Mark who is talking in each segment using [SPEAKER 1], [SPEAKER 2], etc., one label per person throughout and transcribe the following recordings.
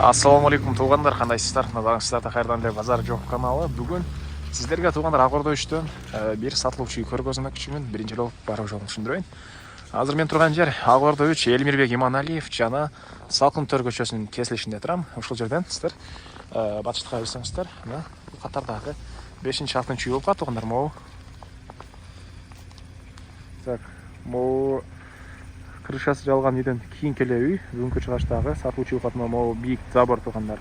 [SPEAKER 1] Ассаламу алейкум туғандар, қандайсыздар? Назарыңыздарда қайырдан эле базар жоқ каналы. Бүгін сіздерге туғандар Aqourda 3-төн бир сатылуучу көргөзмөкчүмүн. Биринчи жолу баруу жолун түшүндүрөйүн. Азыр мен турган жер Aqourda 3 Элмирбек Иманалиев жана Салкын Төр көчөсүнүн кесилишинде турам. Ушул жерден сиздер батыштыкка берсеңиздер, мына бул катардагы 5-6 үй болуп калат туғандар. Могу так, могу крышасы жалган үйдөн кийинки эле үй, бүгүнкү чыгыштагы сатылуучу катына могу бийик забор тугандар.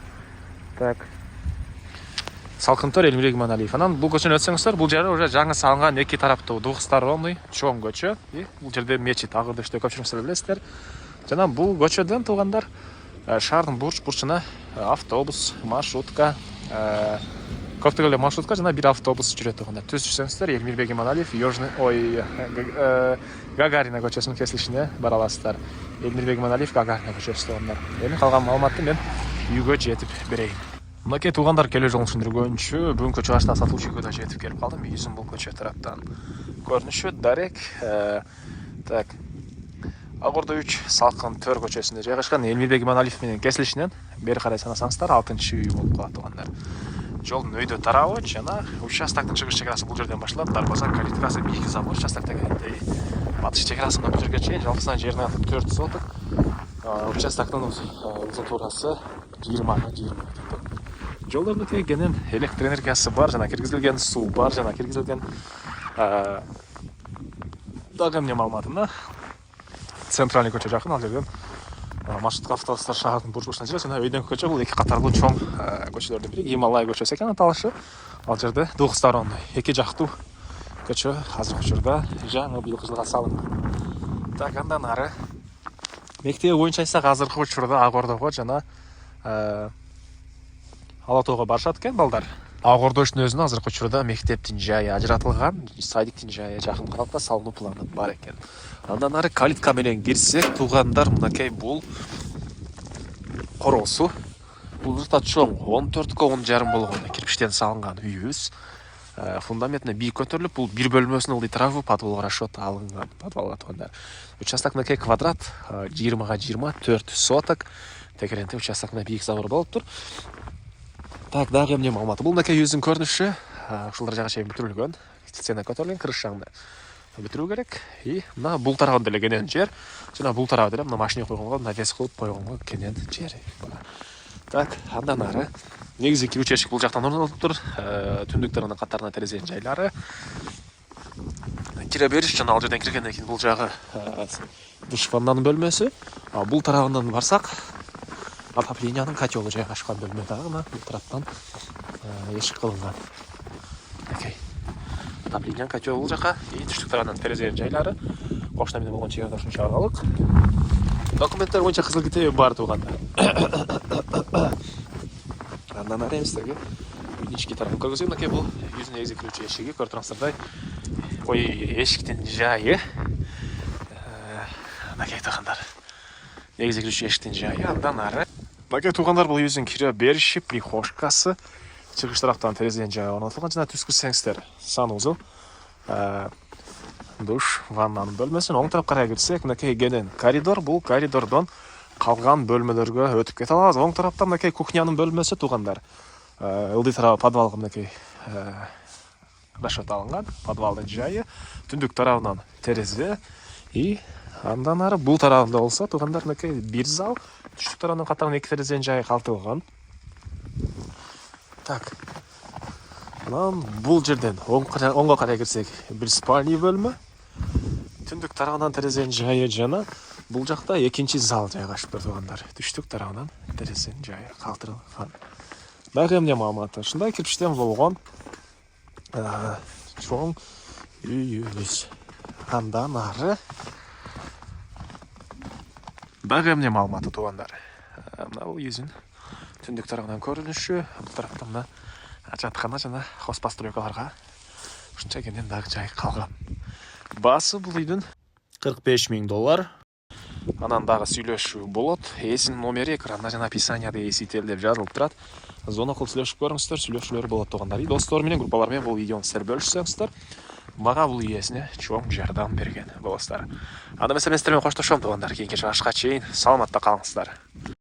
[SPEAKER 1] Так. Салкын Төр Элмирбек Иманалиев. Анан бул көчөнү өтсөңүздөр, бул жери уже жаңы салынган эки тараптуу двухсторонный чоң көчө. Бул жерде мечит Aqourda 3-тө көпчүлүк билесиздер. Жана бул көчөдөн тугандар шаардын бурчуна автобус, маршрутка, көптөгөн эле маршрутка жана бир автобус жүрөт тугандар. Түз жүрсөңүздөр Элмирбек Иманалиев Гагарина көчөсүнүн кесилишине бара аласыздар. Элмирбек Иманалиев Гагарина көчөсү тугандар. Эми калган маалыматты мен үйгө жетип берейин. Мынакей тугандар, келүү жолун түшүндүргөнчү, бүгүнкү чыгышта сатылуучу үйгө да жетип келип калдым. Үйүсүн бул көчө тараптан көрүнүшү дарек. Так. Aqourda 3 Салкын Төр көчөсүндө жайгашкан Элмирбек Иманалиев менен кесилишинен бери карай санасаңыздар 6-үй болуп калат тугандар. Жолдун өйдө тарабы жана участоктун чыгыш чекарасы бул жерден башталат. Дарбаза, калиткасы, бийик забор, участоктогу батыш чекарасынан бул жерге чейин жалпысынан жердин аты 4 соток. Участоктун узун туурасы 20 Жолдордун кенен электр энергиясы бар, жана киргизилген суу бар, жана киргизилген дагы эмне маалыматымда центральный көчө жакын, ал жерден маршрутка автобустар шаардын бурчусуна жүрөт. Жана өйдөнкү көчө бул эки катарлуу чоң көчөлөрдүн бири, Гималай көчөсү экен аталышы. Ал жерде двухсторонный эки жактуу көчө азыркы учурда жаңы быйылкы жылга салынган. Так, андан ары мектеби боюнча айтсак, азыркы учурда Aqourdага жана Ала Тоого барышат экен балдар. Aqourda 3-түн өзүнө азыркы учурда мектептин жайы ажыратылган, садиктин жайы жакын калапта, салынуу планы бар экен. Андан ары калитка менен кирсек, тугандар, мынакей бул короосу. Бул жакта чоң 14,5 болгон кирпичтен салынган үйүбүз. Фундаментине бийик көтөрүлүп, бул бир бөлмөсүнө ылдый тарабы подвалга расчет алынган. Подвалга тугандар. Участок мынакей квадрат 20-20 4 соток. Тегеренте участоктун бийик забор болуп тур. Так, дагы эмне маалыматы? Бул мынакей үйүбүздүн көрүнүшү. Ушулдар жагы чейин бүтүрүлгөн. Стена көтөрүлгөн, крышаңды бүтүрүү керек. И мына бул тарабында деле кенен жер. Жана бул тарабында деле мына машина койгонго, навес кылып койгонго кенен жер. Так, андан ары негизи кирүүчү эшик бул жактан орнотулуп тур. Түндүктөрүнүн катарына терезенин жайлары. Кире бериш жана ал жерден киргенден кийин бул жагы душ ваннанын бөлмөсү. Бул тарабынан барсак, отоплениянын котелу жайгашкан бөлмө дагы мына бул тараптан эшик кылынган. Окей. Отоплениянын котелу бул жака, и түштүк тарабынан терезенин жайлары. Кошуна менен болгон чек ардашын чыгаралык. Документтер боюнча кызыл китеби бар тугандар. Андан ары сиздерге үйдүн ички тарабын көргөзөйүн. Мынакей бул үйдүн негизи кирүүчү эшиги, көрүп турасыздардай. Эшиктин жайы. Мынакей тугандар. Негизи кирүүчү эшиктин жайы. Андан ары мынакей тугандар, бул үйдүн кире бериши, прихожкасы, чыгыш тараптан терезенин жайы орнотулган. Жана түз көрсөңүздөр, санузел, душ, ваннанын бөлмөсүн оң тарапка карай кирсек, мынакей кенен коридор. Бул коридордон калган бөлмөлөргө өтүп кете алабыз. Оң тарапта мынакей кухнянын бөлмөсү тугандар. Ылдый тарабы подвалга мынакей расчет алынган. Подвалдын жайы, түндүк тарабынан терезе. И андан ары бул тарабында болсо тугандар, мынакей бир зал, түштүк тарабынан катарына эки терезенин жайы калтырылган. Так. Анан бул жерден оңго карай кирсек, бир спальный бөлмө. Түндүк тарабынан терезенин жайы жана бул жакта экинчи зал жайгашып тур тугандар. Түштүк тарабынан терезенин жайы калтырылган. Дагы эмне маалыматы? Ушундай кирпичтен болгон чоң үйүбүз. Андан ары дагы эмне маалыматы тугандар? Мына бул үйүбүздүн түндүк тарабынан көрүнүшү. Бул тарапта мына жаткана жана хозпостройкаларга ушунча кенен дагы жай калган. Баасы бул үйдүн $45,000. Анан дагы сүйлөшүү болот. Эсинин номери экранда жана описанияда эсител деп жазылып турат. Звонок кылып сүйлөшүп көрүңүздөр, сүйлөшүүлөр болот тугандар. Достор менен, группалар менен бул видеону сиздер бөлүшсөңүздөр, мага бул ээсине чоң жардам берген болосуздар. Анда мен сиздер менен коштошом тугандар. Кийинки чыгышка чейин саламатта калыңыздар.